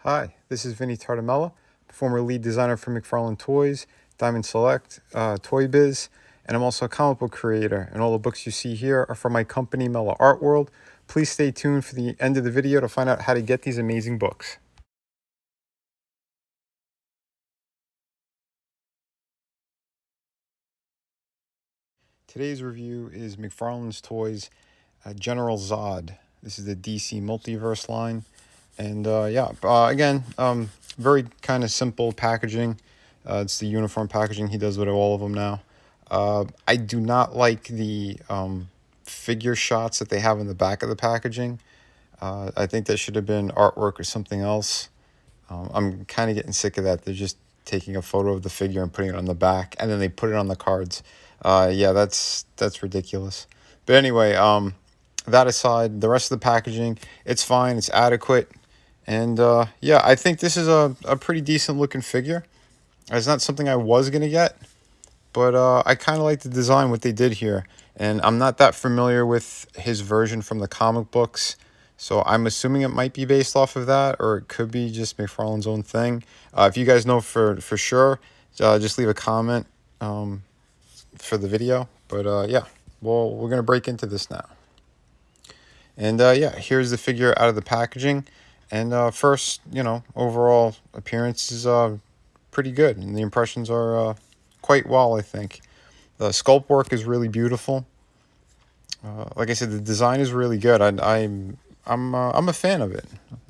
Hi, this is Vinnieart, former lead designer for McFarlane Toys, Diamond Select, Toy Biz, and I'm also a comic book creator, and all the books you see here are from my company, Mellow Art World. Please stay tuned for the end of the video to find out how to get these amazing books. Today's review is McFarlane Toys General Zod. This is the DC Multiverse line. And again, very kind of simple packaging. It's the uniform packaging he does with all of them now. I do not like the figure shots that they have in the back of the packaging. I think that should have been artwork or something else. I'm kind of getting sick of that. They're just taking a photo of the figure and putting it on the back, and then they put it on the cards. Yeah, that's ridiculous. But anyway, that aside, the rest of the packaging, it's fine. It's adequate. And yeah, I think this is a pretty decent looking figure. It's not something I was going to get, but I kind of like the design, what they did here. And I'm not that familiar with his version from the comic books, so I'm assuming it might be based off of that, or it could be just McFarlane's own thing. If you guys know for sure, just leave a comment for the video. But yeah, well, we're going to break into this now. And yeah, here's the figure out of the packaging. And first, overall appearance is pretty good. And the impressions are quite well, I think. The sculpt work is really beautiful. Like I said, the design is really good. I'm a fan of it.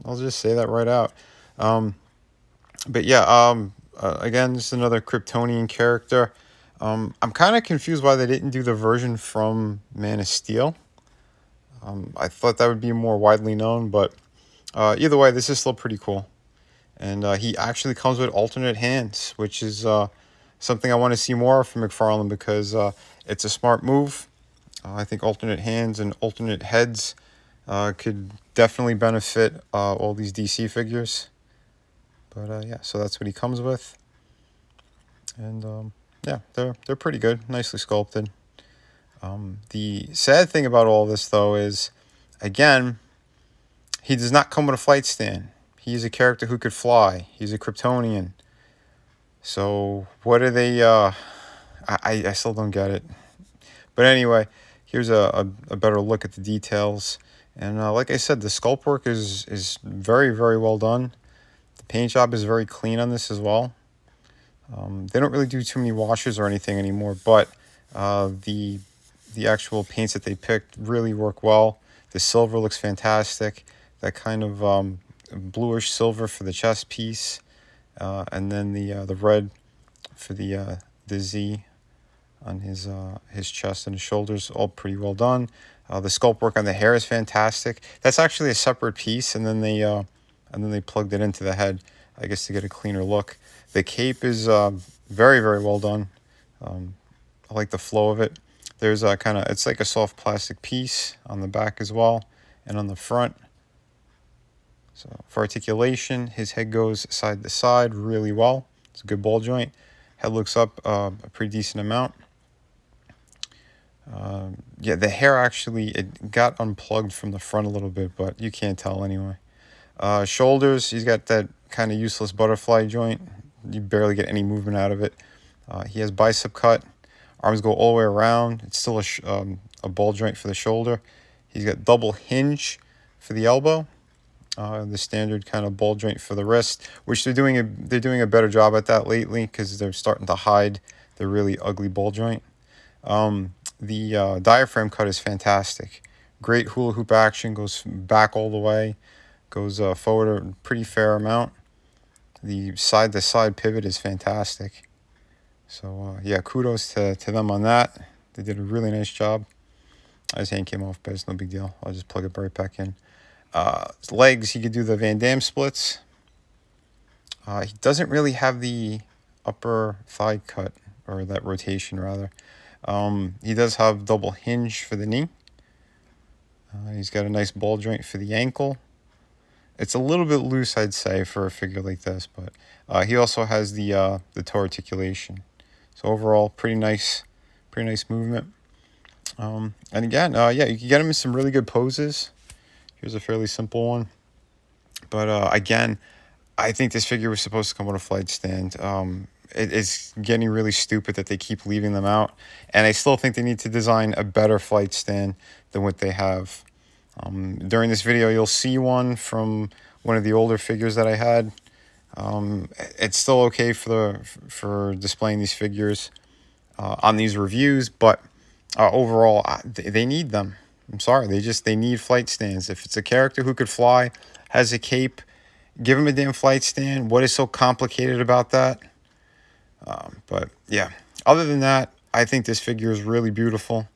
I'll just say that right out. But yeah, again, just another Kryptonian character. I'm kind of confused why they didn't do the version from Man of Steel. I thought that would be more widely known, but either way, this is still pretty cool. And he actually comes with alternate hands, which is something I want to see more from McFarlane, because it's a smart move. I think alternate hands and alternate heads could definitely benefit all these DC figures. But yeah, so that's what he comes with. And yeah, they're pretty good, nicely sculpted. The sad thing about all this, though, is, again, he does not come with a flight stand. He's a character who could fly. He's a Kryptonian. So what are they? I still don't get it. But anyway, here's a better look at the details. And like I said, the sculpt work is very, very well done. The paint job is very clean on this as well. They don't really do too many washes or anything anymore, but the actual paints that they picked really work well. The silver looks fantastic. That kind of bluish silver for the chest piece, and then the red for the Z on his chest and his shoulders, all pretty well done. The sculpt work on the hair is fantastic. That's actually a separate piece, and then they plugged it into the head, I guess, to get a cleaner look. The cape is very, very well done. I like the flow of it. There's it's like a soft plastic piece on the back as well, and on the front. So for articulation, his head goes side to side really well. It's a good ball joint. Head looks up a pretty decent amount. Yeah, the hair actually, it got unplugged from the front a little bit, but you can't tell anyway. Shoulders, he's got that kind of useless butterfly joint. You barely get any movement out of it. He has bicep cut. Arms go all the way around. It's still a ball joint for the shoulder. He's got double hinge for the elbow. The standard kind of ball joint for the wrist, which they're doing a better job at that lately, because they're starting to hide the really ugly ball joint. The diaphragm cut is fantastic. Great hula hoop action, goes back all the way, goes forward a pretty fair amount. The side-to-side pivot is fantastic. So yeah, kudos to them on that. They did a really nice job. His hand came off, but it's no big deal. I'll just plug it right back in. Legs, he could do the Van Damme splits. He doesn't really have the upper thigh cut, or that rotation rather. He does have double hinge for the knee. He's got a nice ball joint for the ankle. It's a little bit loose, I'd say, for a figure like this, but he also has the toe articulation. So overall, pretty nice movement. And again, yeah, you can get him in some really good poses. Here's a fairly simple one. But again, I think this figure was supposed to come with a flight stand. It's getting really stupid that they keep leaving them out. And I still think they need to design a better flight stand than what they have. During this video, you'll see one from one of the older figures that I had. It's still okay for displaying these figures on these reviews, but overall, they need them. I'm sorry, they need flight stands. If it's a character who could fly, has a cape, give him a damn flight stand. What is so complicated about that? But yeah, other than that, I think this figure is really beautiful.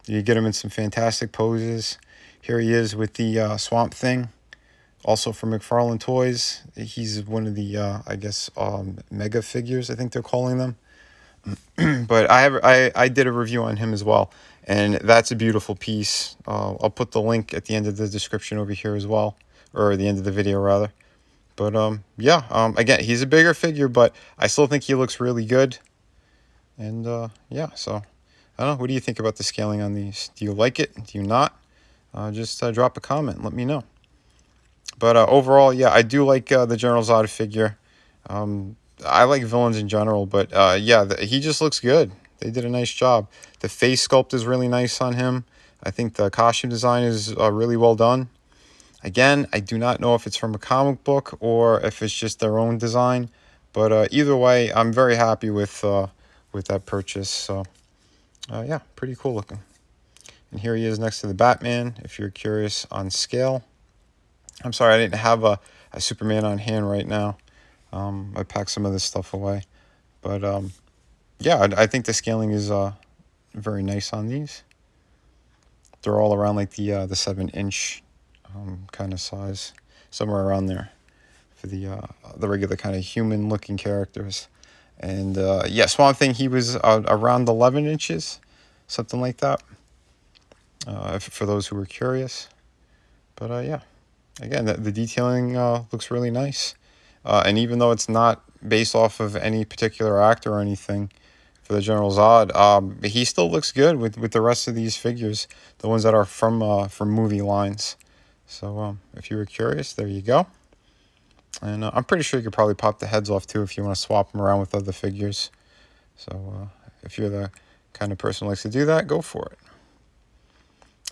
You get him in some fantastic poses. Here he is with the Swamp Thing, also from McFarlane Toys. He's one of the, I guess, mega figures, I think they're calling them. But I did a review on him as well, and that's a beautiful piece. I'll put the link at the end of the description over here as well, or the end of the video rather. But yeah, again, he's a bigger figure, but I still think he looks really good. And yeah, so I don't know. What do you think about the scaling on these? Do you like it? Do you not? Just drop a comment and let me know. But overall, yeah, I do like the General Zod figure. I like villains in general, but yeah, he just looks good. They did a nice job. The face sculpt is really nice on him. I think the costume design is really well done. Again, I do not know if it's from a comic book or if it's just their own design, but either way, I'm very happy with that purchase. So yeah, pretty cool looking. And here he is next to the Batman, if you're curious on scale. I'm sorry, I didn't have a Superman on hand right now. I packed some of this stuff away. But yeah, I think the scaling is very nice on these. They're all around like the 7-inch kind of size, somewhere around there for the regular kind of human-looking characters. And yeah, Swamp Thing, he was around 11 inches, something like that, for those who were curious. But yeah, again, the detailing looks really nice. And even though it's not based off of any particular actor or anything for the General Zod, he still looks good with the rest of these figures, the ones that are from movie lines. So if you were curious, there you go. And I'm pretty sure you could probably pop the heads off too if you want to swap them around with other figures. So if you're the kind of person who likes to do that, go for it.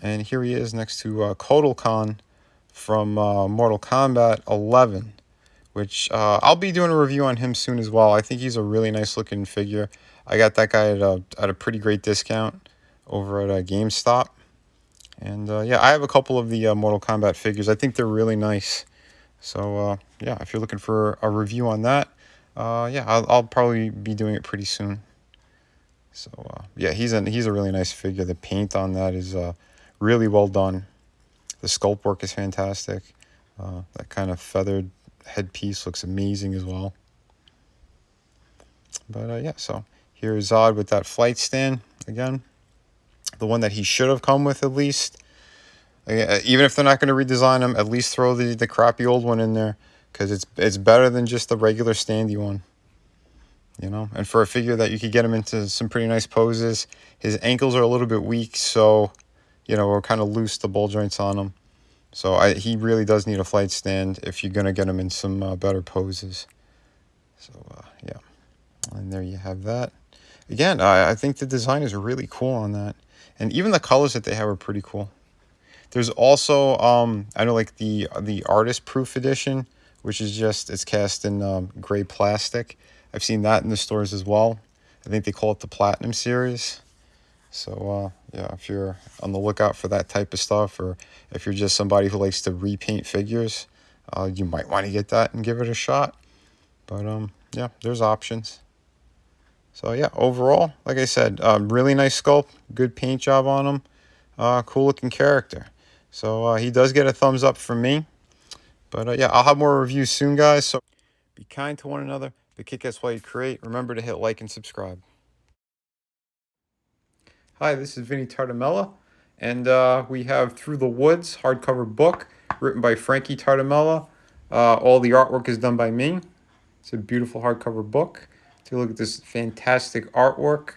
And here he is next to Kotal Khan from Mortal Kombat 11, which I'll be doing a review on him soon as well. I think he's a really nice looking figure. I got that guy at a pretty great discount over at GameStop. And yeah, I have a couple of the Mortal Kombat figures. I think they're really nice. So yeah, if you're looking for a review on that, yeah, I'll probably be doing it pretty soon. So yeah, he's a really nice figure. The paint on that is really well done. The sculpt work is fantastic. That kind of feathered headpiece looks amazing as well. But yeah, so here's Zod with that flight stand again. The one that he should have come with at least. Even if they're not going to redesign them, at least throw the crappy old one in there, because it's better than just the regular standy one. You know, and for a figure that you could get him into some pretty nice poses. His ankles are a little bit weak, so you know, we're kind of loose, the ball joints on him. So he really does need a flight stand if you're going to get him in some better poses. So yeah, and there you have that. Again, I think the design is really cool on that. And even the colors that they have are pretty cool. There's also, I know, like the artist proof edition, which is just, it's cast in gray plastic. I've seen that in the stores as well. I think they call it the Platinum Series. So, yeah, if you're on the lookout for that type of stuff, or if you're just somebody who likes to repaint figures, you might want to get that and give it a shot. But, yeah, there's options. So, yeah, overall, like I said, really nice sculpt, good paint job on him, cool looking character. So, he does get a thumbs up from me. But, yeah, I'll have more reviews soon, guys. So, be kind to one another, but kick ass while you create. Remember to hit like and subscribe. Hi, this is Vinnieart, and we have Through the Woods hardcover book written by Frankie Tartamella. All the artwork is done by me. It's a beautiful hardcover book. Take a look at this fantastic artwork.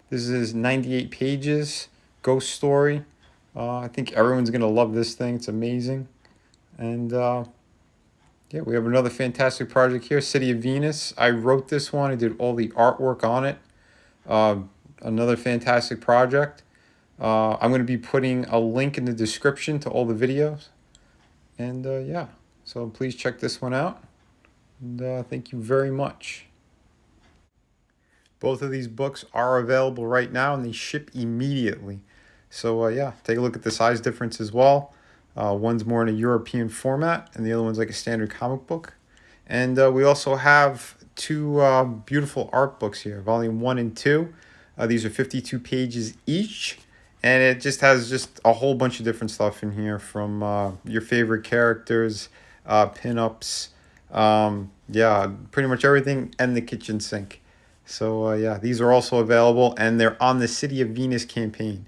This is 98 pages, ghost story. I think everyone's going to love this thing. It's amazing. And Yeah, we have another fantastic project here, City of Venus. I wrote this one. I did all the artwork on it. Uh, Another fantastic project. I'm going to be putting a link in the description to all the videos. And yeah, so please check this one out. And thank you very much. Both of these books are available right now and they ship immediately. So yeah, take a look at the size difference as well. One's more in a European format and the other one's like a standard comic book. And we also have two beautiful art books here, volume 1 and 2. These are 52 pages each. And it just has just a whole bunch of different stuff in here, from your favorite characters, pinups, yeah, pretty much everything, and the kitchen sink. So yeah, these are also available, and they're on the City of Venus campaign.